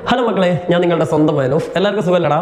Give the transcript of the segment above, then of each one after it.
Hello മക്കളെ, ഞാൻ നിങ്ങളുടെ സ്വന്തം മനോഫ്. എല്ലാവർക്കും സുഖമല്ലടാ?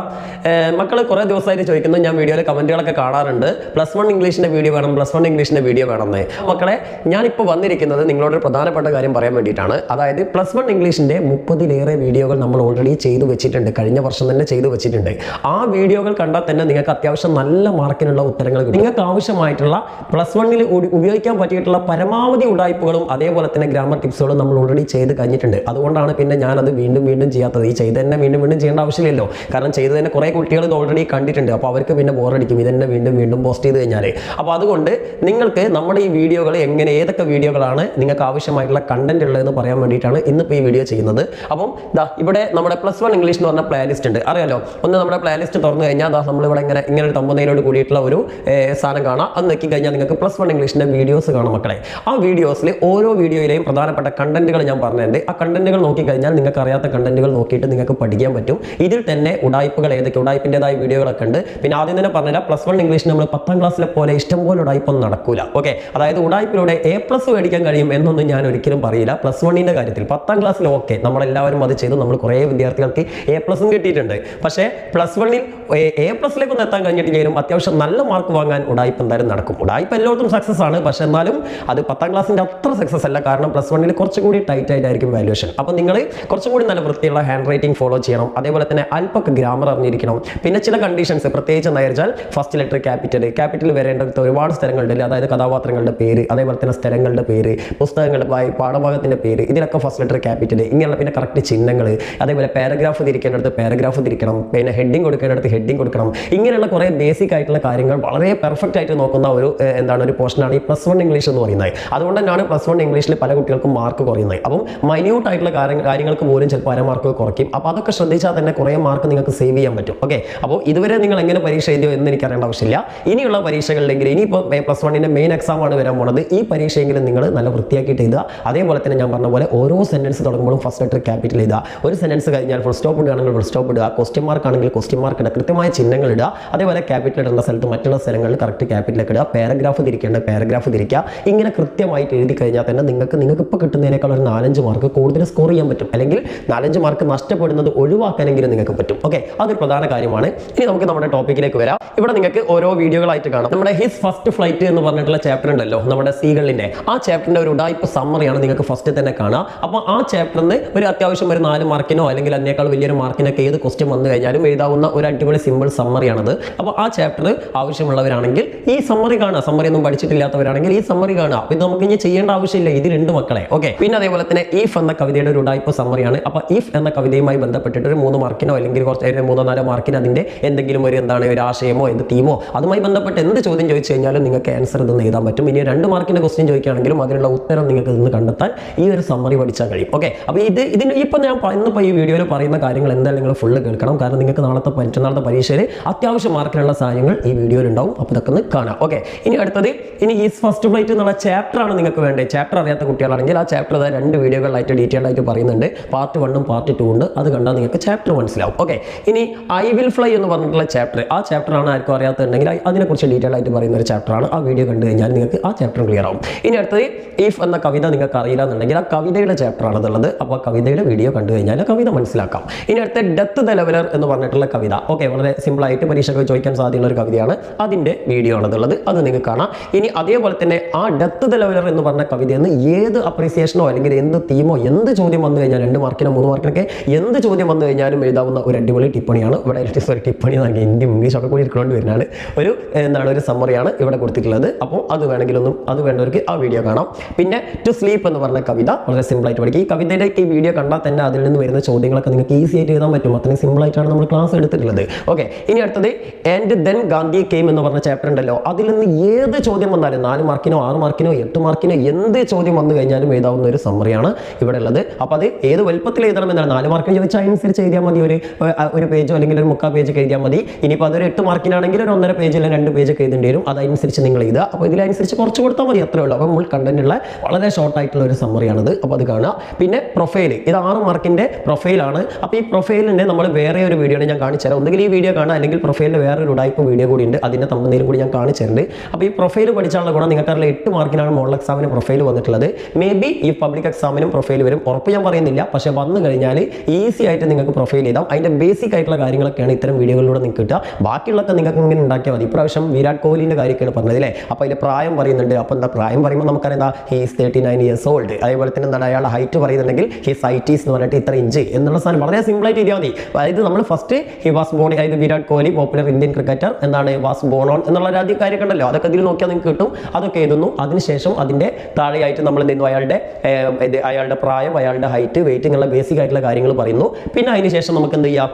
മക്കൾ കുറേ ദിവസമായിട്ട് ചോദിക്കുന്നു, ഞാൻ വീഡിയോയിൽ കമൻറ്റുകളൊക്കെ കാണാറുണ്ട്, +1 ഇംഗ്ലീഷിൻ്റെ വീഡിയോ വേണം, +1 ഇംഗ്ലീഷിൻ്റെ വീഡിയോ വേണമെന്ന്. മക്കളെ, ഞാനിപ്പോൾ വന്നിരിക്കുന്നത് നിങ്ങളോടൊരു പ്രധാനപ്പെട്ട കാര്യം പറയാൻ വേണ്ടിയിട്ടാണ്. അതായത് +1 ഇംഗ്ലീഷിൻ്റെ 30-ലേറെ വീഡിയോകൾ നമ്മൾ ഓൾറെഡി ചെയ്തു വെച്ചിട്ടുണ്ട്, കഴിഞ്ഞ വർഷം തന്നെ ചെയ്തു വെച്ചിട്ടുണ്ട്. ആ വീഡിയോകൾ കണ്ടാൽ തന്നെ നിങ്ങൾക്ക് അത്യാവശ്യം നല്ല മാർക്കിനുള്ള ഉത്തരങ്ങൾ കിട്ടും. നിങ്ങൾക്ക് ആവശ്യമായിട്ടുള്ള +1-ൽ ഉപയോഗിക്കാൻ പറ്റിയിട്ടുള്ള പരമാവധി ഉടായ്പകളും അതേപോലെ തന്നെ ഗ്രാമർ ടിപ്സുകളും നമ്മൾ ഓൾറെഡി ചെയ്ത് കഴിഞ്ഞിട്ടുണ്ട്. അതുകൊണ്ടാണ് പിന്നെ ഞാനത് വീണ്ടും ചെയ്യാത്തത്. ഈ ചെയ്ത് തന്നെ വീണ്ടും ചെയ്യേണ്ട ആവശ്യമില്ലല്ലോ, കാരണം ചെയ്ത് തന്നെ കുറേ കുട്ടികൾ ഇത് ഓൾറെഡി കണ്ടിട്ടുണ്ട്. അപ്പോൾ അവർക്ക് പിന്നെ ബോറടിക്കും ഇതന്നെ വീണ്ടും പോസ്റ്റ് ചെയ്ത് കഴിഞ്ഞാൽ. അപ്പോൾ അതുകൊണ്ട് നിങ്ങൾക്ക് നമ്മുടെ ഈ വീഡിയോകൾ ഏതൊക്കെ വീഡിയോകളാണ് നിങ്ങൾക്ക് ആവശ്യമായിട്ടുള്ള കണ്ടന്റ് ഉള്ളതെന്ന് പറയാൻ വേണ്ടിയിട്ടാണ് ഇന്നിപ്പോൾ ഈ വീഡിയോ ചെയ്യുന്നത്. അപ്പം ഇവിടെ നമ്മുടെ +1 ഇംഗ്ലീഷ് എന്ന് പറഞ്ഞ പ്ലേലിസ്റ്റ് ഉണ്ട്, അറിയാലോ. ഒന്ന് നമ്മുടെ പ്ലേലിസ്റ്റ് തുറന്നു കഴിഞ്ഞാൽ നമ്മളിവിടെ ഇങ്ങനെ ഒരു തമ്പനയിലോട് കൂടിയിട്ടുള്ള ഒരു സാധനം കാണാം. അത് നോക്കി കഴിഞ്ഞാൽ നിങ്ങൾക്ക് +1 ഇംഗ്ലീഷിൻ്റെ വീഡിയോസ് കാണാം മക്കളെ. ആ വീഡിയോസിൽ ഓരോ വീഡിയോയിലെയും പ്രധാനപ്പെട്ട കണ്ടന്റുകൾ ഞാൻ പറഞ്ഞിട്ടുണ്ട്. ആ കണ്ടന്റുകൾ നോക്കിക്കഴിഞ്ഞാൽ നിങ്ങൾക്ക് അറിയാത്ത കണ്ടന്റുകൾ നോക്കിയിട്ട് നിങ്ങൾക്ക് പഠിക്കാൻ പറ്റും. ഇതിൽ തന്നെ ഉടായ്പകൾ ഏതൊക്കെ, ഉടായ്പിൻ്റെതായ വീഡിയോകളൊക്കെ ഉണ്ട്. പിന്നെ ആദ്യം തന്നെ പറഞ്ഞാൽ +1 ഇംഗ്ലീഷിന് നമ്മൾ 10ാം ക്ലാസ്സിലെ പോലെ ഇഷ്ടംപോലെ ഉടായ്പൊന്നും നടക്കൂല. ഓക്കെ, അതായത് ഉടായ്പിലൂടെ A+ മേടിക്കാൻ കഴിയും എന്നൊന്നും ഞാൻ ഒരിക്കലും പറയില്ല. +1ൻ്റെ കാര്യത്തിൽ 10ാം ക്ലാസ്സിൽ ഓക്കെ നമ്മളെല്ലാവരും അത് ചെയ്തു, നമ്മൾ കുറേ വിദ്യാർത്ഥികൾക്ക് A+ കിട്ടിയിട്ടുണ്ട്. പക്ഷേ +1-ൽ A+ലേക്കൊന്നും എത്താൻ കഴിഞ്ഞിട്ടില്ലെങ്കിലും അത്യാവശ്യം നല്ല മാർക്ക് വാങ്ങാൻ ഉടായ്പ എന്തായാലും നടക്കും. ഉടായ്പ എല്ലായിടത്തും സക്സസ് ആണ്, പക്ഷെ എന്നാലും അത് 10ാം ക്ലാസ്സിൻ്റെ അത്ര സക്സസ് അല്ല. കാരണം +1-ൽ കുറച്ചുകൂടി ടൈറ്റ് ആയിട്ടായിരിക്കും വാല്യൂഷൻ. അപ്പോൾ നിങ്ങൾ കുറച്ചും കൂടി നല്ല വൃത്തിയുള്ള ഹാൻഡ് റൈറ്റിംഗ് ഫോളോ ചെയ്യണം. അതേപോലെ തന്നെ അല്പൊക്കെ ഗ്രാമർ അറിഞ്ഞിരിക്കണം. പിന്നെ ചില കണ്ടീഷൻസ് പ്രത്യേകിച്ച് എന്താ വെച്ചാൽ ഫസ്റ്റ് ലെറ്റർ ക്യാപിറ്റൽ വരേണ്ടത് ഒരുപാട് സ്ഥലങ്ങളുണ്ട്. അതായത് കഥാപാത്രങ്ങളുടെ പേര്, അതേപോലെ തന്നെ സ്ഥലങ്ങളുടെ പേര്, പുസ്തകങ്ങളുടെ പാഠഭാഗത്തിൻ്റെ പേര്, ഇതിലൊക്കെ ഫസ്റ്റ് ലെറ്റർ ക്യാപിറ്റൽ, ഇങ്ങനെയുള്ള പിന്നെ കറക്റ്റ് ചിഹ്നങ്ങൾ, അതേപോലെ പാരഗ്രാഫ് തിരിക്കേണ്ടടുത്ത് പാരഗ്രാഫ് തിരിക്കണം, പിന്നെ ഹെഡിങ് കൊടുക്കേണ്ടടുത്ത് ഹെഡിങ് കൊടുക്കണം. ഇങ്ങനെയുള്ള കുറേ ബേസിക് ആയിട്ടുള്ള കാര്യങ്ങൾ വളരെ പെർഫെക്റ്റ് ആയിട്ട് നോക്കുന്ന ഒരു ഒരു പോർഷനാണ് ഈ +1 ഇംഗ്ലീഷ് എന്ന് പറയുന്നത്. അതുകൊണ്ട് തന്നെയാണ് +1 ഇംഗ്ലീഷിൽ പല കുട്ടികൾക്കും മാർക്ക് കുറയുന്നത്. അപ്പം മൈന്യൂട്ട് ആയിട്ടുള്ള കാര്യങ്ങൾക്ക് പോലും ചിലപ്പോൾ അരമാർക്ക് കുറയ്ക്കും. അപ്പോൾ അതൊക്കെ ശ്രദ്ധിച്ചാൽ തന്നെ കുറേ മാർക്ക് നിങ്ങൾക്ക് സേവ് ചെയ്യാൻ പറ്റും. ഓക്കെ, അപ്പോൾ ഇതുവരെ നിങ്ങൾ എങ്ങനെ പരീക്ഷ എഴുതിയോ എന്ന് എനിക്ക് അറിയേണ്ട ആവശ്യമില്ല. ഇനിയുള്ള പരീക്ഷകളിലെങ്കിൽ ഇനിയിപ്പോൾ +1ൻ്റെ മെയിൻ എക്സാം ആണ് വരാൻ പോകുന്നത്. ഈ പരീക്ഷയെങ്കിലും നിങ്ങൾ നല്ല വൃത്തിയാക്കിയിട്ട് എഴുതുക. അതേപോലെ തന്നെ ഞാൻ പറഞ്ഞ പോലെ ഓരോ സെൻറ്റൻസ് തുടങ്ങുമ്പോഴും ഫസ്റ്റ് ലെറ്റർ ക്യാപിറ്റൽ എഴുതുക. ഒരു സെൻറ്റൻസ് കഴിഞ്ഞാൽ ഫുൾ സ്റ്റോപ്പ് ഇടുകയാണെങ്കിൽ ഫുൾ സ്റ്റോപ്പ് ഇടുക, ക്വസ്റ്റ്യൻ മാർക്ക് ആണെങ്കിൽ ക്വസ്റ്റ്യൻ മാർക്ക് ഇടുക, കൃത്യമായ ചിഹ്നങ്ങൾ ഇടുക. അതേപോലെ ക്യാപിറ്റൽ ഇടേണ്ട സ്ഥലത്ത് മറ്റുള്ള സ്ഥലങ്ങളിൽ കറക്റ്റ് ക്യാപിറ്റലൊക്കെ ഇടുക, പാരഗ്രാഫ് തിരിക്കേണ്ട പാരഗ്രാഫ് തിരിക്കുക. ഇങ്ങനെ കൃത്യമായിട്ട് എഴുതി കഴിഞ്ഞാൽ തന്നെ നിങ്ങൾക്ക് ഇപ്പോൾ കിട്ടുന്നതിനേക്കാൾ ഒരു 4-5 മാർക്ക് കൂടുതൽ സ്കോർ ചെയ്യാൻ പറ്റും. അല്ലെങ്കിൽ 4-5 മാർക്ക് നഷ്ടപ്പെടുന്നത് ഒഴിവാക്കാനെങ്കിലും നിങ്ങൾക്ക് പറ്റും. ഓക്കെ, അതൊരു പ്രധാന കാര്യമാണ്. ഇനി നമുക്ക് നമ്മുടെ ടോപ്പിക്കിലേക്ക് വരാം. ഇവിടെ നിങ്ങൾക്ക് ഓരോ വീഡിയോകളായിട്ട് കാണാം. നമ്മുടെ ഹിസ് ഫസ്റ്റ് ഫ്ലൈറ്റ് എന്ന് പറഞ്ഞിട്ടുള്ള ചാപ്റ്റർ ഉണ്ടല്ലോ, നമ്മുടെ സീകളിൻ്റെ ആ ചാപ്റ്ററിൻ്റെ ഒരു ഉടായ്പ സമ്മറിയാണ് നിങ്ങൾക്ക് ഫസ്റ്റ് തന്നെ കാണുക. അപ്പോൾ ആ ചാപ്റ്ററിന് ഒരു അത്യാവശ്യം ഒരു 4 മാർക്കിനോ അല്ലെങ്കിൽ അതിനേക്കാൾ വലിയൊരു മാർക്കിനൊക്കെ ഏത് ക്വസ്റ്റ്യൻ വന്നു കഴിഞ്ഞാലും എഴുതാവുന്ന ഒരു അടിപൊളി സിമ്പിൾ സമ്മറിയാണത്. അപ്പോൾ ആ ചാപ്റ്റർ ആവശ്യമുള്ളവരാണെങ്കിൽ ഈ സമ്മറി കാണുക. സമ്മറി ഒന്നും പഠിച്ചിട്ടില്ലാത്തവരാണെങ്കിൽ ഈ സമ്മറി കാണുക. അപ്പോൾ ഇത് നമുക്ക് ഇനി ചെയ്യേണ്ട ആവശ്യമില്ല, ഇതിലുണ്ട് മക്കളെ. ഓക്കെ, പിന്നെ അതേപോലെ തന്നെ ഇഫ് എന്ന കവിതയുടെ ഒരു ഉടായ്പ സമ്മറിയാണ്. അപ്പോൾ ഇഫ് എന്ന കവിതയുമായി ബന്ധപ്പെട്ടിട്ട് ഒരു 3 മാർക്കിനോ അല്ലെങ്കിൽ കുറച്ച് 3-4 മാർക്കിന് അതിൻ്റെ എന്തെങ്കിലും ഒരു ഒരു ആശയമോ തീമോ അതുമായി ബന്ധപ്പെട്ട് എന്ത് ചോദ്യം ചോദിച്ചു കഴിഞ്ഞാലും നിങ്ങൾക്ക് ആൻസർ ഇതെന്ന് എഴുതാൻ പറ്റും. ഇനി 2 മാർക്കിൻ്റെ ക്വസ്റ്റ്യൻ ചോദിക്കുകയാണെങ്കിലും അതിനുള്ള ഉത്തരം നിങ്ങൾക്ക് ഇന്ന് കണ്ടെത്താൻ ഈ ഒരു സമ്മറി പഠിച്ചാൽ കഴിയും. ഓക്കെ, അപ്പോൾ ഇതിന് ഇപ്പോൾ ഞാൻ ഇന്നിപ്പോൾ ഈ വീഡിയോയിൽ പറയുന്ന കാര്യങ്ങൾ എന്തായാലും നിങ്ങൾ ഫുള്ള് കേൾക്കണം. കാരണം നിങ്ങൾക്ക് മറ്റന്നാളത്തെ പരീക്ഷയിൽ അത്യാവശ്യം മാർക്കിനുള്ള സാധനങ്ങൾ ഈ വീഡിയോയിൽ ഉണ്ടാവും. അപ്പോൾ ഇതൊക്കെ ഒന്ന് കാണാം. ഓക്കെ, ഇനി അടുത്തത് ഹിസ് ഫസ്റ്റ് ഫ്ലൈറ്റ് എന്നുള്ള ചാപ്റ്ററാണ് നിങ്ങൾക്ക് വേണ്ടത്. ചാപ്റ്റർ അറിയാത്ത കുട്ടികളാണെങ്കിൽ ആ ചാപ്റ്റർ 2 വീഡിയോകളായിട്ട് ഡീറ്റെയിൽ ആയിട്ട് പറയുന്നുണ്ട്. പാർട്ട് 1ഉം പാർട്ട് 2 ഉണ്ട്. അത് കണ്ടാൽ നിങ്ങൾക്ക് ചാപ്റ്റർ മനസ്സിലാവും. ഓക്കെ, ഇനി ഐ വിൽ ഫ്ലൈ എന്ന് പറഞ്ഞിട്ടുള്ള ചാപ്റ്റർ, ആ ചാപ്റ്ററാണ് ആർക്കും അറിയാത്തുണ്ടെങ്കിൽ അതിനെക്കുറിച്ച് ഡീറ്റെയിൽ ആയിട്ട് പറയുന്ന ഒരു ചാപ്റ്ററാണ്. ആ വീഡിയോ കണ്ടു കഴിഞ്ഞാൽ നിങ്ങൾക്ക് ആ ചാപ്റ്റർ ക്ലിയർ ആവും. ഇനി അടുത്തത് ഇഫ് എന്ന കവിത നിങ്ങൾക്ക് അറിയില്ല എന്നുണ്ടെങ്കിൽ ആ കവിതയുടെ ചാപ്റ്ററാണ് അതുള്ളത്. അപ്പോൾ ആ കവിതയുടെ വീഡിയോ കണ്ടു കഴിഞ്ഞാൽ ആ കവിത മനസ്സിലാക്കാം. ഇനി അടുത്ത ഡെത്ത് ദ ലെവലർ എന്ന് പറഞ്ഞിട്ടുള്ള കവിത, ഓക്കെ, വളരെ സിമ്പിളായിട്ട് പരീക്ഷയ്ക്ക് ചോദിക്കാൻ സാധ്യതയുള്ള ഒരു കവിതയാണ്. അതിൻ്റെ വീഡിയോ ആണതുള്ളത്, അത് നിങ്ങൾക്ക് കാണാം. ഇനി അതേപോലെ തന്നെ ആ ഡെത്ത് ദ ലെവലർ എന്ന് പറഞ്ഞ കവിതയിൽ നിന്ന് ഏത് അപ്രീസിയേഷനോ അല്ലെങ്കിൽ എന്ത് തീമോ എന്ത് ചോദ്യം വന്നു കഴിഞ്ഞാൽ 2 മാർക്കിനോ 3 മാർക്കിനൊക്കെ എന്ത് ചോദ്യം വന്നു കഴിഞ്ഞാലും എഴുതാവുന്ന ഒരു അടിപൊളി ടിപ്പണിയാണ്. ഇവിടെ ടിപ്പണി നൽകി ഹിന്ദി ഇംഗ്ലീഷ് ഒക്കെ കൂടി ഇട്ടുകൊണ്ട് വരുന്നതാണ്. ഒരു സമ്മറിയാണ് ഇവിടെ കൊടുത്തിട്ടുള്ളത്. അപ്പോൾ അത് വേണ്ടവർക്ക് ആ വീഡിയോ കാണാം. പിന്നെ ടു സ്ലീപ്പ് എന്ന് പറഞ്ഞ കവിത വളരെ സിമ്പിളായിട്ട് പഠിക്കും. ഈ കവിതയുടെ ഈ വീഡിയോ കണ്ടാൽ തന്നെ അതിൽ നിന്ന് വരുന്ന ചോദ്യങ്ങളൊക്കെ നിങ്ങൾക്ക് ഈസി ആയിട്ട് എഴുതാൻ പറ്റും. അത്രയും സിമ്പിളായിട്ടാണ് നമ്മൾ ക്ലാസ് എടുത്തിട്ടുള്ളത്. ഓക്കെ, ഇനി അടുത്തത് ആൻഡ് ദെൻ ഗാന്ധി കെയിം എന്ന് പറഞ്ഞ ചാപ്റ്റർ ഉണ്ടല്ലോ, അതിൽ നിന്ന് ഏത് ചോദ്യം വന്നാലും 4 മാർക്കിനോ 6 മാർക്കിനോ 8 മാർക്കിനോ എന്ത് ചോദ്യം വന്നു കഴിഞ്ഞാലും എഴുതാവുന്ന ഒരു സമ്മറിയാണ് ഇവിടെ ഉള്ളത്. അപ്പോൾ അത് ഏത് വലുപ്പത്തിൽ എഴുതണം എന്നാണ്. 4 മാർക്കിന് ചോദിച്ചാൽ അതിനനുസരിച്ച് എഴുതിയാൽ മതി. ഒരു പേജോ അല്ലെങ്കിൽ ഒരു 3/4 പേജ് എഴുതിയാൽ മതി. ഇനിയിപ്പോൾ അതൊരു 8 മാർക്കിനാണെങ്കിൽ ഒരു 1.5 പേജ് അല്ലെങ്കിൽ 2 പേജ് എഴുതേണ്ടി വരും. അതനുസരിച്ച് നിങ്ങൾ എഴുതുക. അപ്പോൾ ഇതിനനുസരിച്ച് കുറച്ച് കൊടുത്താൽ മതി, അത്രേ ഉള്ളൂ. അപ്പോൾ കണ്ടന്റ് ഉള്ള വളരെ ഷോർട്ടായിട്ടുള്ള ഒരു സമ്മറിയാണിത്. അപ്പോൾ അത് കാണുക. പിന്നെ പ്രൊഫൈൽ, ഇത് 6 മാർക്കിൻ്റെ പ്രൊഫൈലാണ്. അപ്പോൾ ഈ പ്രൊഫൈലിൻ്റെ നമ്മൾ വേറെ ഒരു വീഡിയോ ഞാൻ കാണിച്ചു തരാം. ഒന്നുകിൽ ഈ വീഡിയോ കാണാം, അല്ലെങ്കിൽ പ്രൊഫൈലിൻ്റെ വേറൊരു ഉടായ്പ വീഡിയോ കൂടി ഉണ്ട്, അതിൻ്റെ തമ്മിലും കൂടി ഞാൻ കാണിച്ചിട്ടുണ്ട്. അപ്പോൾ ഈ പ്രൊഫൈൽ പഠിച്ചാലുള്ള ഗുണം നിങ്ങൾക്കറിയില്ല 8 മാർക്കിനാണ് മോഡൽ എക്സാമിന് പ്രൊഫൈൽ വന്നിട്ടുള്ളത്. മേ ബി ഈ പബ്ലിക് എക്സാമിനും പ്രൊഫൈൽ വരും, ഉറപ്പ് ഞാൻ പറയുന്നില്ല. പക്ഷേ വന്നു കഴിഞ്ഞാൽ ഈസി ആയിട്ട് നിങ്ങൾക്ക് പ്രൊഫൈൽ ചെയ്താൽ അതിൻ്റെ ബേസിക് ആയിട്ടുള്ള കാര്യങ്ങളൊക്കെയാണ് ഇത്തരം വീഡിയോകളിലൂടെ നിങ്ങൾക്ക് കിട്ടുക. ബാക്കിയുള്ളതൊക്കെ നിങ്ങൾക്ക് ഇങ്ങനെ ഉണ്ടാക്കിയാൽ മതി. ഇപ്രാവശ്യം വിരാട് കോഹ്ലിൻ്റെ കാര്യമൊക്കെയാണ് പറഞ്ഞത് അല്ലേ. അപ്പോൾ അതിൽ പ്രായം പറയുന്നുണ്ട്. അപ്പോൾ എന്താ പ്രായം പറയുമ്പോൾ നമുക്കറിയാം ഹീസ് 39 years old. അതേപോലെ തന്നെ എന്താണ് അയാളുടെ ഹൈറ്റ് പറയുന്നുണ്ടെങ്കിൽ ഹീസ് ഹൈറ്റ് ഈസ് എന്ന് പറഞ്ഞിട്ട് ഇത്ര ഇഞ്ച് എന്നുള്ള സാധനം വളരെ സിമ്പിളായിട്ട് എഴുതിയാൽ മതി. അതായത് നമ്മൾ ഫസ്റ്റ് ഹി വാസ് ബോൺ, അതായത് Virat Kohli popular Indian cricketer എന്താണ് വാസ് ബോൺ ഓൺ എന്നുള്ള ഒരു ആദ്യ കാര്യമൊക്കെ ഉണ്ടല്ലോ, അതൊക്കെ ഇതിൽ നോക്കിയാൽ നിങ്ങൾക്ക് കിട്ടും. അതൊക്കെ എഴുതുന്നു. അതിനുശേഷം അതിൻ്റെ താഴെയായിട്ട് നമ്മൾ എന്ത് ചെയ്യുന്നു, അയാളുടെ പ്രായം, അയാളുടെ ഹൈറ്റ്, വെയിറ്റ് എന്നുള്ള ബേസിക് ആയിട്ടുള്ള കാര്യങ്ങൾ പറയുന്നു. പിന്നെ അതിന് ശേഷം നമുക്ക് എന്ത് ചെയ്യാം,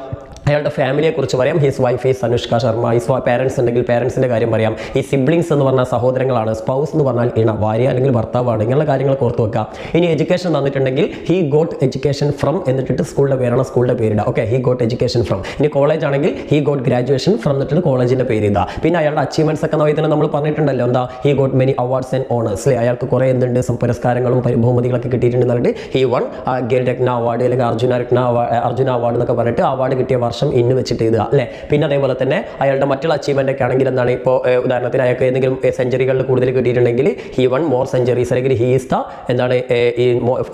അയാളുടെ ഫാമിലിയെ കുറിച്ച് പറയാം. His wife is Anushka Sharma. His parents ഉണ്ടെങ്കിൽ പാരൻസിൻ്റെ കാര്യം പറയാം. ഈ സിബ്ലിങ്സ് എന്ന് പറഞ്ഞാൽ സഹോദരങ്ങളാണ്. സ്പൗസ് എന്ന് പറഞ്ഞാൽ ഇണ, ഭാര്യ അല്ലെങ്കിൽ ഭർത്താവാണ്. ഇങ്ങനെയുള്ള കാര്യങ്ങളൊക്കെ ഓർത്ത് വെക്കാം. ഇനി എഡ്യൂക്കേഷൻ തന്നിട്ടുണ്ടെങ്കിൽ ഹി ഗോട്ട് എഡ്യൂക്കേഷൻ ഫ്രം എന്നിട്ട് സ്കൂളിൻ്റെ പേരാണ്, സ്കൂളിൻ്റെ പേരിടുക. Okay, he got education from. ഇനി കോളേജ് ആണെങ്കിൽ ഹി ഗോട്ട് ഗ്രാജുവേഷൻ ഫ്രം എന്നിട്ട് കോളേജിൻ്റെ പേര് ഇതാ. പിന്നെ അയാളുടെ അച്ചീവ്മെന്റ്സ് ഒക്കെ തന്നെ നമ്മൾ പറഞ്ഞിട്ടുണ്ടല്ലോ, എന്താ he got many awards and honours. അയാൾക്ക് കുറേ എന്തുണ്ട് പുരസ്കാരങ്ങളും ബഹുമതികളൊക്കെ കിട്ടിയിട്ടുണ്ടെന്ന് പറഞ്ഞിട്ട് he won Khel Ratna award അല്ലെങ്കിൽ അർജുന അവാർഡ് എന്നൊക്കെ പറഞ്ഞിട്ട് അവാർഡ് കിട്ടിയ വർഷം ഇന്ന് വെച്ചിട്ട് അല്ലേ. പിന്നെ അതേപോലെ തന്നെ അയാളുടെ മറ്റുള്ള അച്ചീവ്മെന്റ് ഒക്കെ ആണെങ്കിൽ എന്താണ്, ഇപ്പോൾ ഉദാഹരണത്തിന് അയാൾക്ക് ഏതെങ്കിലും സെഞ്ചുറികളിൽ കൂടുതൽ കിട്ടിയിട്ടുണ്ടെങ്കിൽ ഹി വൺ മോർ സെഞ്ചുറീസ് അല്ലെങ്കിൽ ഹി ഈസ് ദ എന്താണ് ഈ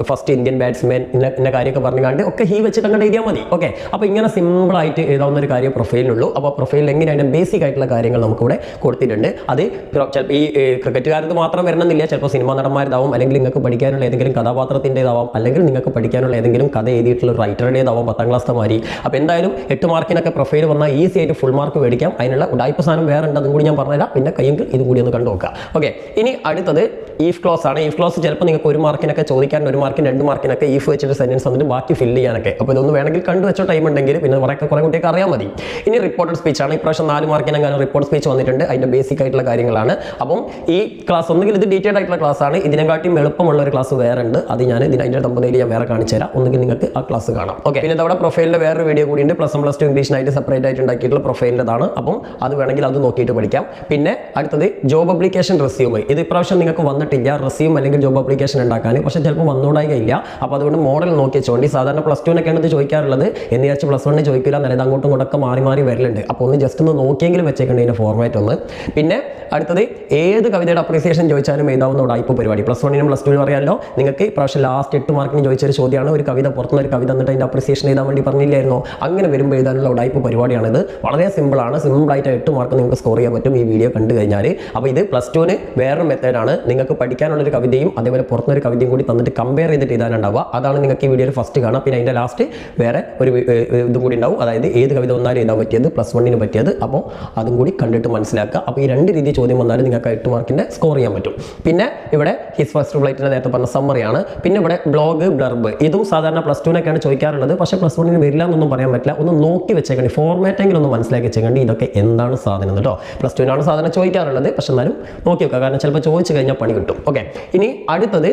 ഫസ്റ്റ് ഇന്ത്യൻ ബാറ്റ്സ്മാൻ എന്ന കാര്യമൊക്കെ പറഞ്ഞുകൊണ്ട് ഒക്കെ ഹി വെച്ചിട്ട് അങ്ങോട്ട് എഴുതിയാൽ മതി. ഓക്കെ, അപ്പോൾ ഇങ്ങനെ സിമ്പിളായിട്ട് എഴുതാവുന്ന ഒരു കാര്യം പ്രൊഫൈലിനുള്ളൂ. അപ്പോൾ പ്രൊഫൈലിൽ എങ്ങനെയാണ് ബേസിക് ആയിട്ടുള്ള കാര്യങ്ങൾ നമുക്കിവിടെ കൊടുത്തിട്ടുണ്ട്. അത് ചിലപ്പോൾ ഈ ക്രിക്കറ്റുകാരത് മാത്രം വരണമെന്നില്ല, ചിലപ്പോൾ സിനിമാ നടന്മാരുതാവും, അല്ലെങ്കിൽ നിങ്ങൾക്ക് പഠിക്കാനുള്ള ഏതെങ്കിലും കഥാപാത്രത്തിൻ്റെതാവാം, അല്ലെങ്കിൽ നിങ്ങൾക്ക് പഠിക്കാനുള്ള ഏതെങ്കിലും കഥ എഴുതിയിട്ടുള്ള റൈറ്ററുടേതാവാം 10ാം ക്ലാസ് മാറി. അപ്പോൾ എന്തായാലും 8 മാർക്കിനൊക്കെ പ്രൊഫൈൽ വന്നാൽ ഈസി ആയിട്ട് ഫുൾ മാർക്ക് മേടിക്കാം. അതിനുള്ള ഉടായ്പ സാധനം വേറെ ഉണ്ട്, അതും കൂടി ഞാൻ പറഞ്ഞുതരാം. പിന്നെ കയ്യെങ്കിൽ ഇതും കൂടി ഒന്ന് കണ്ടു നോക്കുക. ഓക്കെ, ഇനി അടുത്തത് ഈഫ് ക്ലോസ് ആണ്. ഈഫ് ക്ലോസ് ചിലപ്പോൾ നിങ്ങൾക്ക് 1 മാർക്കിനൊക്കെ ചോദിക്കാൻ, 1 മാർക്കിന് 2 മാർക്കിനൊക്കെ ഈഫ് വെച്ചിട്ട് സെന്റൻസ് വന്നിട്ട് ബാക്കി ഫില്ല് ചെയ്യാനൊക്കെ. അപ്പോൾ ഇതൊന്ന് വേണമെങ്കിൽ കണ്ടു വെച്ചോ ടൈം ഉണ്ടെങ്കിൽ, പിന്നെ കുറേ കുട്ടിയൊക്കെ അറിയാൻ മതി. ഇനി റിപ്പോർട്ടഡ് സ്പീച്ച് ആണ്. ഇപ്രാവശ്യം 4 മാർക്കിനെങ്ങനെ റിപ്പോർട്ട് സ്പീച്ച് വന്നിട്ടുണ്ട്. അതിൻ്റെ ബേസിക് ആയിട്ടുള്ള കാര്യങ്ങളാണ്. അപ്പം ഈ ക്ലാസ് ഒന്നുകിൽ ഇത് ഡീറ്റെയിൽഡ് ആയിട്ടുള്ള ക്ലാസ് ആണ്, ഇതിനെക്കാട്ടിയും എളുപ്പമുള്ള ഒരു ക്ലാസ് വേറെ ഉണ്ട്. അത് ഞാൻ അതിൻ്റെ തമ്പനയിൽ ഞാൻ വേറെ കാണിച്ചു തരാം. ഒന്നുകിൽ നിങ്ങൾക്ക് ആ ക്ലാസ് കാണാം. ഓക്കെ, പിന്നെ അവിടെ പ്രൊഫൈലിൻ്റെ വേറെ വീഡിയോ കൂടി ഉണ്ട്. +1 +2 ഇംഗ്ലീഷിനായിട്ട് സെപ്പറേറ്റ് ആയിട്ട് ഉണ്ടാക്കിയിട്ടുള്ള പ്രൊഫൈലിൻ്റെതാണ്. അപ്പം അത് വേണമെങ്കിൽ അത് നോക്കിയിട്ട് പഠിക്കാം. പിന്നെ അടുത്തത് ജോബ് അപ്ലിക്കേഷൻ റെസ്യൂം. ഇത് ഇപ്രാവശ്യം നിങ്ങൾക്ക് വന്നിട്ടില്ല റെസ്യൂം അല്ലെങ്കിൽ ജോബ് അപ്ലിക്കേഷൻ ഉണ്ടാക്കാൻ, പക്ഷേ ചിലപ്പോൾ വന്നുകൂടായില്ല. അപ്പോൾ അതുകൊണ്ട് മോഡൽ നോക്കി വെച്ചോണ്ടി. സാധാരണ +2നൊക്കെയാണ് ഇത് ചോദിക്കാറുള്ളത്. എന്ന് വിചാരിച്ച് +1 ചോദിക്കില്ല, അതായത് അങ്ങോട്ടും ഇങ്ങോട്ടൊക്കെ മാറി വരലുണ്ട്. അപ്പോൾ ഒന്ന് ജസ്റ്റ് ഒന്ന് നോക്കിയെങ്കിലും വെച്ചേക്കേണ്ട ഇതിൻ്റെ ഫോർമാറ്റ് ഒന്ന്. പിന്നെ അടുത്തത് ഏത് കവിതയുടെ അപ്രീസിയേഷൻ ചോദിച്ചാലും എഴുതാവുന്ന ഉടായ്പ പരിപാടി. +1നും +2നും അറിയാമല്ലോ. നിങ്ങൾക്ക് ഇപ്രാവശ്യം ലാസ്റ്റ് 8 മാർക്കിന് ചോദിച്ചൊരു ചോദ്യമാണ്, ഒരു കവിത പുറത്തുനിന്ന് ഒരു കവിത എന്നിട്ട് അതിൻ്റെ അപ്രീസിയേഷൻ എഴുതാൻ വേണ്ടി പറഞ്ഞില്ലായിരുന്നോ? അങ്ങനെ വരുമ്പോൾ എഴുതാനുള്ള ഉടായ്പ പരിപാടിയാണിത്. വളരെ സിമ്പിളാണ്. സിമ്പിളായിട്ട് 8 മാർക്ക് നിങ്ങൾക്ക് സ്കോർ ചെയ്യാൻ പറ്റും ഈ വീഡിയോ കണ്ടു കഴിഞ്ഞാൽ. അപ്പോൾ ഇത് +2ന് വേറൊരു മെത്തേഡാണ്. നിങ്ങൾക്ക് പഠിക്കാനുള്ളൊരു കവിതയും അതേപോലെ പുറത്തുനിന്നൊരു കവിതയും കൂടി തന്നിട്ട് കമ്പയർ ചെയ്തിട്ട് എഴുതാനുണ്ടാവുക. അതാണ് നിങ്ങൾക്ക് ഈ വീഡിയോയിൽ ഫസ്റ്റ് കാണാം. പിന്നെ അതിൻ്റെ ലാസ്റ്റ് വേറെ ഒരു ഇതും കൂടി ഉണ്ടാവും, അതായത് ഏത് കവിത വന്നാലും എഴുതാൻ പറ്റിയത്, +1ന് പറ്റിയത്. അപ്പോൾ അതും കൂടി കണ്ടിട്ട് മനസ്സിലാക്കുക. അപ്പോൾ ഈ 2 രീതി ചോദ്യം വന്നാലും നിങ്ങൾക്ക് 8 മാർക്കിൻ്റെ സ്കോർ ചെയ്യാൻ പറ്റും. പിന്നെ ഇവിടെ ഹിസ് ഫസ്റ്റ് ഫ്ലൈറ്റിൻ്റെ നേരത്തെ പറഞ്ഞ സമ്മറിയാണ്. പിന്നെ ഇവിടെ ബ്ലോഗ്, ബ്ലർബ്. ഇതും സാധാരണ +2നൊക്കെയാണ് ചോദിക്കാറുള്ളത്, പക്ഷേ +1ന് വരില്ല എന്നൊന്നും പറയാൻ പറ്റില്ല. ഒന്ന് നോക്കി വെച്ചേക്കണ്ടി, ഫോർമാറ്റെങ്കിലും ഒന്ന് മനസ്സിലാക്കി വെച്ചേക്കണ്ടി ഇതൊക്കെ എന്താണ് സാധനം കേട്ടോ. +2നാണ് സാധനം ചോദിക്കാറുള്ളത്, പക്ഷെ എന്നാലും നോക്കി വെക്കുക, കാരണം ചിലപ്പോൾ ചോദിച്ചു കഴിഞ്ഞാൽ പണി കിട്ടും. ഓക്കെ, ഇനി അടുത്തത്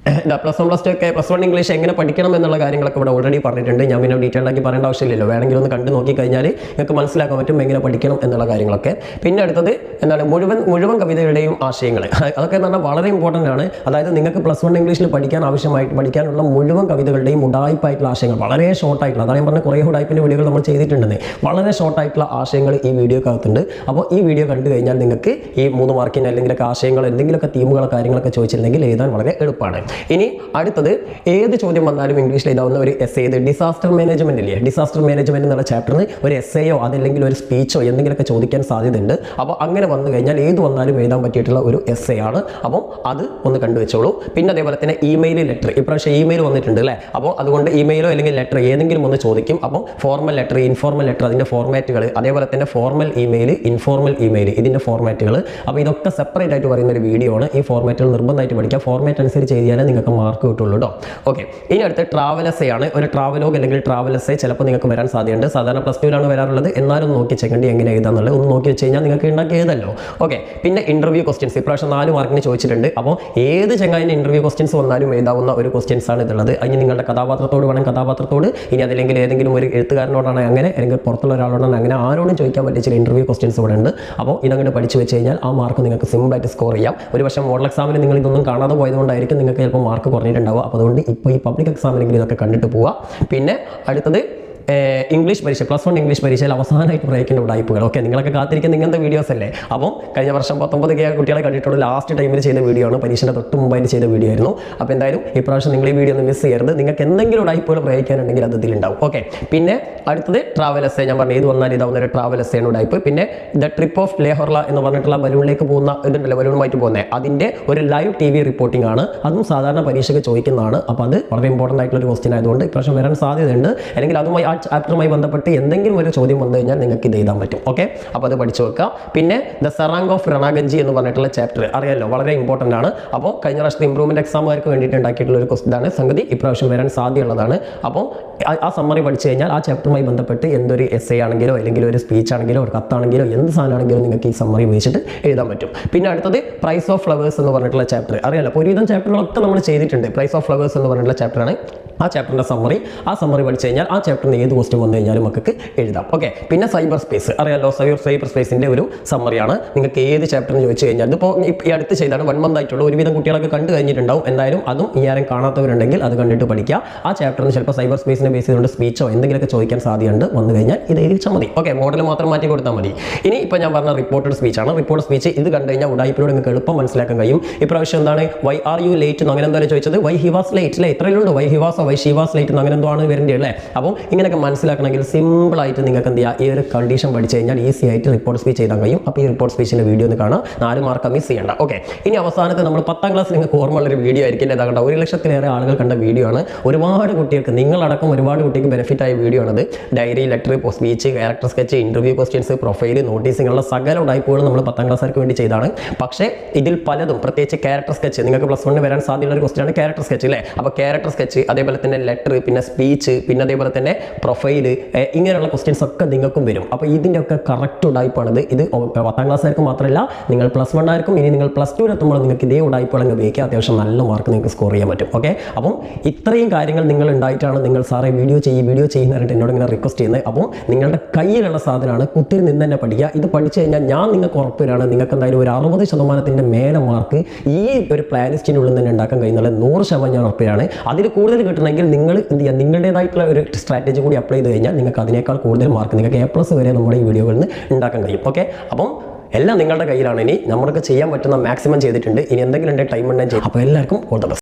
+1 +2 ഒക്കെ +1 ഇംഗ്ലീഷ് എങ്ങനെ പഠിക്കണം എന്നുള്ള കാര്യങ്ങളൊക്കെ ഇവിടെ ഓൾറെഡി പറഞ്ഞിട്ടുണ്ട്. ഞാൻ പിന്നെ ഡീറ്റെയിൽഡ് ആക്കി പറയേണ്ട ആവശ്യമില്ലല്ലോ. വേണമെങ്കിൽ ഒന്ന് കണ്ടു നോക്കി കഴിഞ്ഞാൽ നിങ്ങൾക്ക് മനസ്സിലാക്കാൻ പറ്റും എങ്ങനെ പഠിക്കണം എന്നുള്ള കാര്യങ്ങളൊക്കെ. പിന്നെ അടുത്തത് എന്താണ് മുഴുവൻ കവിതകളുടെയും ആശയങ്ങൾ. അതൊക്കെ എന്ന് പറഞ്ഞാൽ വളരെ ഇമ്പോർട്ടൻ്റ് ആണ്. അതായത് നിങ്ങൾക്ക് +1 ഇംഗ്ലീഷിൽ പഠിക്കാനുള്ള മുഴുവൻ കവിതകളുടെയും ഉടായ്പായിട്ടുള്ള ആശയങ്ങൾ, വളരെ ഷോർട്ടായിട്ടുള്ള, അതാണ് ഞാൻ പറഞ്ഞ കുറേ ഉടായ്പിൻ്റെ വീഡിയോകൾ നമ്മൾ ചെയ്തിട്ടുണ്ടെന്ന്. വളരെ ഷോർട്ടായിട്ടുള്ള ആശയങ്ങൾ ഈ വീഡിയോക്കകത്തുണ്ട്. അപ്പോൾ ഈ വീഡിയോ കണ്ടു കഴിഞ്ഞാൽ നിങ്ങൾക്ക് ഈ 3 മാർക്കിന് അല്ലെങ്കിലൊക്കെ ആശയങ്ങൾ എന്തെങ്കിലുമൊക്കെ തീമുകളോ കാര്യങ്ങളൊക്കെ ചോദിച്ചിട്ടുണ്ടെങ്കിൽ എഴുതാൻ വളരെ എളുപ്പമാണ്. ഇനി അടുത്തത് ഏത് ചോദ്യം വന്നാലും ഇംഗ്ലീഷിൽ എഴുതാവുന്ന ഒരു എസ്സേ. ഇത് ഡിസാസ്റ്റർ മാനേജ്മെന്റ് ഇല്ലേ, ഡിസാസ്റ്റർ മാനേജ്മെന്റ് എന്നുള്ള ചാപ്റ്ററിന് ഒരു എസ്സേയോ അതല്ലെങ്കിൽ ഒരു സ്പീച്ചോ എന്തെങ്കിലുമൊക്കെ ചോദിക്കാൻ സാധ്യതയുണ്ട്. അപ്പോൾ അങ്ങനെ വന്നു കഴിഞ്ഞാൽ ഏത് വന്നാലും എഴുതാൻ പറ്റിയിട്ടുള്ള ഒരു എസ്സേ ആണ്. അപ്പോൾ അത് ഒന്ന് കണ്ടുവെച്ചോളൂ. പിന്നെ അതേപോലെ തന്നെ ഇമെയിൽ, ലെറ്റർ. ഇപ്രാവശ്യം ഇമെയിൽ വന്നിട്ടുണ്ട് അല്ലേ. അപ്പോൾ അതുകൊണ്ട് ഇമെയിലോ അല്ലെങ്കിൽ ലെറ്റർ ഏതെങ്കിലും ഒന്ന് ചോദിക്കും. അപ്പോൾ ഫോർമൽ ലെറ്റർ, ഇൻഫോർമൽ ലെറ്റർ, അതിൻ്റെ ഫോർമാറ്റുകൾ, അതേപോലെ തന്നെ ഫോർമൽ ഇമെയിൽ, ഇൻഫോർമൽ ഇമെയിൽ, ഇതിൻ്റെ ഫോർമാറ്റുകൾ. അപ്പോൾ ഇതൊക്കെ സെപ്പറേറ്റ് ആയിട്ട് പറയുന്ന ഒരു വീഡിയോ ആണ്. ഈ ഫോർമാറ്റുകൾ നിർബന്ധമായിട്ട് പഠിക്കുക. ഫോർമാറ്റ് അനുസരിച്ച് എഴുതിയാലേ നിങ്ങൾക്ക് മാർക്ക് കിട്ടുള്ളൂ കേട്ടോ. ഓക്കെ, ഇനി അടുത്ത ട്രാവൽ എസ്സേ ആണ്. ഒരു ട്രാവലോഗ് അല്ലെങ്കിൽ ട്രാവൽ എസ്സേ ചിലപ്പോൾ നിങ്ങൾക്ക് വരാൻ സാധ്യതയുണ്ട്. സാധാരണ +2ലാണ് വരാറുള്ളത്. എന്നാലും നോക്കി ചെക്കണ്ടി എങ്ങനെ എഴുതാന്നുള്ളത് ഒന്ന് നോക്കി വെച്ച് കഴിഞ്ഞാൽ നിങ്ങൾക്ക് ഉണ്ടാക്കി എഴുതല്ലോ. ഓക്കെ, പിന്നെ ഇന്റർവ്യൂ ക്വസ്റ്റ്യൻസ് ഇപ്രാവശ്യം 4 മാർക്കിന് ചോദിച്ചിട്ടുണ്ട്. അപ്പോൾ ഏത് ചങ്ങാതിൻ്റെ ഇന്റർവ്യൂ ക്വസ്റ്റ്യൻസ് വന്നാലും എഴുതാവുന്ന ഒരു ക്വസ്റ്റ്യൻസ് ആണ് ഇതുള്ളത്. അതിന് നിങ്ങളുടെ കഥാപാത്രത്തോട് വേണം, കഥാപാത്രത്തോട്. ഇനി അതല്ലെങ്കിൽ ഏതെങ്കിലും ഒരു എഴുത്തുകാരനോടാണ് അങ്ങനെ, അല്ലെങ്കിൽ പുറത്തുള്ള ഒരാളോടാണ് അങ്ങനെ, ആരോടും ചോദിക്കാൻ പറ്റിയ ചില ഇന്റർവ്യൂ ക്വസ്റ്റ്യൻസ് ഇവിടെ ഉണ്ട്. അപ്പോൾ ഇതങ്ങോട്ട് പഠിച്ചു വെച്ച് കഴിഞ്ഞാൽ ആ മാർക്ക് നിങ്ങൾക്ക് സിമ്പിളായിട്ട് സ്കോർ ചെയ്യാം. ഒരു പക്ഷേ മോഡൽ എക്സാമിൽ നിങ്ങൾ ഇതൊന്നും കാണാതെ പോയതുകൊണ്ടായിരിക്കും നിങ്ങൾക്ക് ചിലപ്പോൾ മാർക്ക് കുറഞ്ഞിട്ടുണ്ടാവുക. അപ്പോൾ അതുകൊണ്ട് ഇപ്പോൾ ഈ പബ്ലിക് എക്സാമിനെങ്കിലും ഇതൊക്കെ കണ്ടിട്ട് പോവുക. പിന്നെ അടുത്തത് ഇംഗ്ലീഷ് പരീക്ഷ +1 ഇംഗ്ലീഷ് പരീക്ഷയിൽ അവസാനമായിട്ട് പ്രയോഗിക്കേണ്ട ഉടായ്പകൾ. ഓക്കെ, നിങ്ങളൊക്കെ കാത്തിരിക്കുന്ന ഇങ്ങനത്തെ വീഡിയോസ് അല്ലേ? അപ്പം കഴിഞ്ഞ വർഷം 19K കുട്ടികളെ കണ്ടിട്ടുള്ള ലാസ്റ്റ് ടൈമിൽ ചെയ്ത വീഡിയോ ആണ്, പരീക്ഷയുടെ തൊട്ട് മുമ്പായിട്ട് ചെയ്ത വീഡിയോ ആയിരുന്നു. അപ്പോൾ എന്തായാലും ഇപ്രാവശ്യം നിങ്ങൾ ഈ വീഡിയോ ഒന്ന് മിസ് ചെയ്യരുത്. നിങ്ങൾക്ക് എന്തെങ്കിലും ഉടായ്പകൾ പ്രയോഗിക്കാനുണ്ടെങ്കിൽ അത് ഇതിലുണ്ടാവും. ഓക്കെ, പിന്നെ അടുത്തത് ട്രാവൽ എസ്സേ. ഞാൻ പറഞ്ഞു, ഏത് വന്നാൽ ഇതാവുന്ന ഒരു ട്രാവൽ എസ്സേ ആണ് ഉടായ്പ്. പിന്നെ ദ ട്രിപ്പ് ഓഫ് ലേഹോർല എന്ന് പറഞ്ഞിട്ടുള്ള ബലൂണിലേക്ക് പോകുന്ന ഇതുണ്ടല്ലോ, ബലൂണുമായിട്ട് പോകുന്നത്, അതിൻ്റെ ഒരു ലൈവ് TV റിപ്പോർട്ടിംഗ് ആണ്. അതും സാധാരണ പരീക്ഷയ്ക്ക് ചോദിക്കുന്നതാണ്. അപ്പോൾ അത് വളരെ ഇമ്പോർട്ടൻ്റ് ആയിട്ടുള്ള ഒരു ക്വസ്റ്റ്യൻ ആയതുകൊണ്ട് ഇപ്രാവശ്യം വരാൻ സാധ്യതയുണ്ട്. അല്ലെങ്കിൽ അതുമായി ആ ചാപ്റ്ററുമായി ബന്ധപ്പെട്ട് എന്തെങ്കിലും ഒരു ചോദ്യം വന്നു കഴിഞ്ഞാൽ നിങ്ങൾക്ക് ഇത് എഴുതാൻ പറ്റും. ഓക്കെ, അപ്പോൾ അത് പഠിച്ചു വെക്കുക. പിന്നെ ദ സറാങ് ഓഫ് രണഗഞ്ചി എന്ന് പറഞ്ഞിട്ടുള്ള ചാപ്റ്റർ അറിയാമല്ലോ, വളരെ ഇമ്പോർട്ടൻ്റ് ആണ്. അപ്പോൾ കഴിഞ്ഞ പ്രാവശ്യത്തെ ഇംപ്രൂവ്മെൻറ്റ് എക്സാമുകാർക്ക് വേണ്ടിയിട്ട് ഉണ്ടാക്കിയിട്ടുള്ള ഒരു ക്വസ്റ്റ്യൻ ആണ്. സംഗതി ഇപ്രാവശ്യം വരാൻ സാധ്യതയുള്ളതാണ്. അപ്പോൾ ആ സമ്മറി പഠിച്ചു കഴിഞ്ഞാൽ ആ ചാപ്റ്ററുമായി ബന്ധപ്പെട്ട് എന്തൊരു എസ്സേ ആണെങ്കിലോ അല്ലെങ്കിൽ ഒരു സ്പീച്ച് ആണെങ്കിലോ ഒരു കത്താണെങ്കിലോ എന്ത് സാധനമാണെങ്കിലും നിങ്ങൾക്ക് ഈ സമ്മറി ഉപയോഗിച്ചിട്ട് എഴുതാൻ പറ്റും. പിന്നെ അടുത്തത് പ്രൈസ് ഓഫ് ഫ്ലവേഴ്സ് എന്ന് പറഞ്ഞിട്ടുള്ള ചാപ്റ്റർ അറിയാലോ. അപ്പോൾ ഒരുവിധം ചാപ്റ്ററുകളൊക്കെ നമ്മൾ ചെയ്തിട്ടുണ്ട്. പ്രൈസ് ഓഫ് ഫ്ലവേഴ്സ് എന്ന് പറഞ്ഞിട്ടുള്ള ചാപ്റ്ററാണ്. ആ ചാപ്റ്ററിൻ്റെ സമ്മറി പഠിച്ചു കഴിഞ്ഞാൽ ആ ചാപ്റ്ററിന് ഏത് ക്വസ്റ്റ്യൻ വന്നു കഴിഞ്ഞാലും നമുക്ക് എഴുതാം. ഓക്കെ, പിന്നെ സൈബർ സ്പേസ് അറിയാലോ. സൈബർ സ്പേസിൻ്റെ ഒരു സമ്മറിയാണ്. നിങ്ങൾക്ക് ഏത് ചാപ്റ്ററിന് ചോദിച്ചു കഴിഞ്ഞാൽ ഇതിപ്പോൾ ഈ അടുത്ത് ചെയ്താണ്, 1 month ആയിട്ടുള്ള ഒരുവിധം കുട്ടികളൊക്കെ കണ്ടു കഴിഞ്ഞിട്ടുണ്ടാവും. എന്തായാലും അതും ഈ ആരും കാണാത്തവരുണ്ടെങ്കിൽ അത് കണ്ടിട്ട് പഠിക്കുക. ആ ചാപ്റ്ററിന് ചിലപ്പോൾ സൈബർ സ്പേസിനെ ബേസ് ചെയ്തുകൊണ്ട് സ്പീച്ചോ എന്തെങ്കിലുമൊക്കെ ചോദിക്കാൻ സാധ്യതയുണ്ട്. വന്നു കഴിഞ്ഞാൽ ഇത് എഴുതിച്ചാൽ മതി. ഓക്കെ, മോഡൽ മാത്രം മാറ്റി കൊടുത്താൽ മതി. ഇനി ഇപ്പോൾ ഞാൻ പറഞ്ഞ റിപ്പോർട്ടഡ് സ്പീച്ചാണ്. റിപ്പോർട്ടഡ് സ്പീച്ച് ഇത് കണ്ടു കഴിഞ്ഞാൽ ഉടായ്പിലൂടെ നിങ്ങൾക്ക് എളുപ്പം മനസ്സിലാക്കാൻ കഴിയും. ഇപ്രാവശ്യം എന്താണ് വൈ ആർ യു ലേറ്റ് എന്ന് അങ്ങനെ എന്തായാലും ചോദിച്ചത്, വൈ ഹി വാസ് ലേറ്റ് അല്ലേ? ഇത്രയേ ഉള്ളൂ. വൈ ഹി വാസോ വൈ ഷി വാസ് ലേറ്റ് അങ്ങനെ എന്തോ ആണ് വരേണ്ടത് അല്ലേ? അപ്പോൾ ഇങ്ങനെയൊക്കെ മനസ്സിലാക്കണമെങ്കിൽ സിമ്പിളായിട്ട് നിങ്ങൾക്ക് എന്ത് ചെയ്യുക, ഈ ഒരു കണ്ടീഷൻ പഠിച്ചു കഴിഞ്ഞാൽ ഈസി ആയിട്ട് റിപ്പോർട്ട് സ്പീച്ച് ചെയ്താൽ കഴിയും. അപ്പോൾ ഈ റിപ്പോർട്ട് സ്പീച്ചിൻ്റെ വീഡിയോ ഒന്ന് കാണാം, 4 മാർക്ക് മിസ് ചെയ്യേണ്ട. ഓക്കെ, ഇനി അവസാനത്തെ നമ്മൾ 10ാം ക്ലാസ്സിൽ നിങ്ങൾക്ക് ഓർമ്മയുള്ളൊരു വീഡിയോ ആയിരിക്കും. ഏതാ കണ്ട 1 ലക്ഷത്തിലേറെ ആളുകൾ കണ്ട വീഡിയോ ആണ്. ഒരുപാട് കുട്ടികൾക്ക്, നിങ്ങളടക്കം ഒരുപാട് കുട്ടിക്ക് ബെനിഫിറ്റ് ആയ വീഡിയോ ആണത്. Diary, letter, speech, character sketch, interview questions, profile, നോട്ടീസിങ്ങുള്ള സകല ഉടായ്പകളും നമ്മൾ 10ാം ക്ലാസ്സുകാർക്ക് വേണ്ടി ചെയ്താണ്. പക്ഷേ ഇതിൽ പലതും, പ്രത്യേകിച്ച് ക്യാരക്ടർ സ്കെച്ച്, നിങ്ങൾക്ക് +1 വരാൻ സാധ്യതയുള്ള ഒരു ക്വസ്റ്റ്യൻ ആണ് ക്യാരക്ടർ സ്കെച്ച് അല്ലേ? അപ്പോൾ ക്യാരക്ടർ സ്കെച്ച്, അതേപോലെ തന്നെ ലെറ്റർ, പിന്നെ സ്പീച്ച്, പിന്നെ അതേപോലെ തന്നെ പ്രൊഫൈല്, ഇങ്ങനെയുള്ള ക്വസ്റ്റ്യൻസ് ഒക്കെ നിങ്ങൾക്കും വരും. അപ്പോൾ ഇതിൻ്റെ ഒക്കെ കറക്റ്റ് ഉടായ്പാണിത്. ഇത് 10ാം ക്ലാസ്സുകാർക്ക് മാത്രമല്ല, നിങ്ങൾ +1 ആർക്കും, ഇനി നിങ്ങൾ +2 എത്തുമ്പോൾ നിങ്ങൾക്ക് ഇതേ ഉടായ്പകളങ്ങ് ഉപയോഗിക്കുക. അത്യാവശ്യം നല്ല മാർക്ക് നിങ്ങൾക്ക് സ്കോർ ചെയ്യാൻ പറ്റും. ഓക്കെ, അപ്പം ഇത്രയും കാര്യങ്ങൾ നിങ്ങൾ ഉണ്ടായിട്ടാണ് നിങ്ങൾ സാറേ വീഡിയോ ചെയ്യുന്നതായിട്ട് എന്നോട് ഇങ്ങനെ റിക്വസ്റ്റ് ചെയ്യുന്നത്. അപ്പോൾ നിങ്ങളുടെ കയ്യിലുള്ള സാധനമാണ്, കുത്തിരി നിന്ന് തന്നെ പഠിക്കുക. ഇത് പഠിച്ചു കഴിഞ്ഞാൽ ഞാൻ നിങ്ങൾക്ക് ഉറപ്പ് തരാണ്, നിങ്ങൾക്ക് എന്തായാലും ഒരു 60% മേലെ മാർക്ക് ഈ ഒരു പ്ലാലിസ്റ്റിനുള്ളിൽ തന്നെ ഉണ്ടാക്കാൻ കഴിയുന്നുള്ള 100% ഞാൻ ഉറപ്പ് തരാണ്. അതിൽ കൂടുതൽ കിട്ടണമെങ്കിൽ നിങ്ങൾ എന്ത് ചെയ്യുക, നിങ്ങളുടേതായിട്ടുള്ള ഒരു സ്ട്രാറ്റജി കൂടി അപ്ലൈ ചെയ്ത് കഴിഞ്ഞാൽ നിങ്ങൾക്ക് അതിനേക്കാൾ കൂടുതൽ മാർക്ക്, നിങ്ങൾക്ക് A+ വരെ നമ്മുടെ ഈ വീഡിയോകളിൽ നിന്ന് ഉണ്ടാക്കാൻ കഴിയും. ഓക്കെ, അപ്പം എല്ലാം നിങ്ങളുടെ കയ്യിലാണ്. ഇനി നമ്മൾക്ക് ചെയ്യാൻ പറ്റുന്ന മാക്സിമം ചെയ്തിട്ടുണ്ട്. ഇനി എന്തെങ്കിലും ടൈം ഉണ്ടെങ്കിൽ ചെയ്യും. അപ്പോൾ എല്ലാവർക്കും ഓൾ ദ ബെസ്റ്റ്.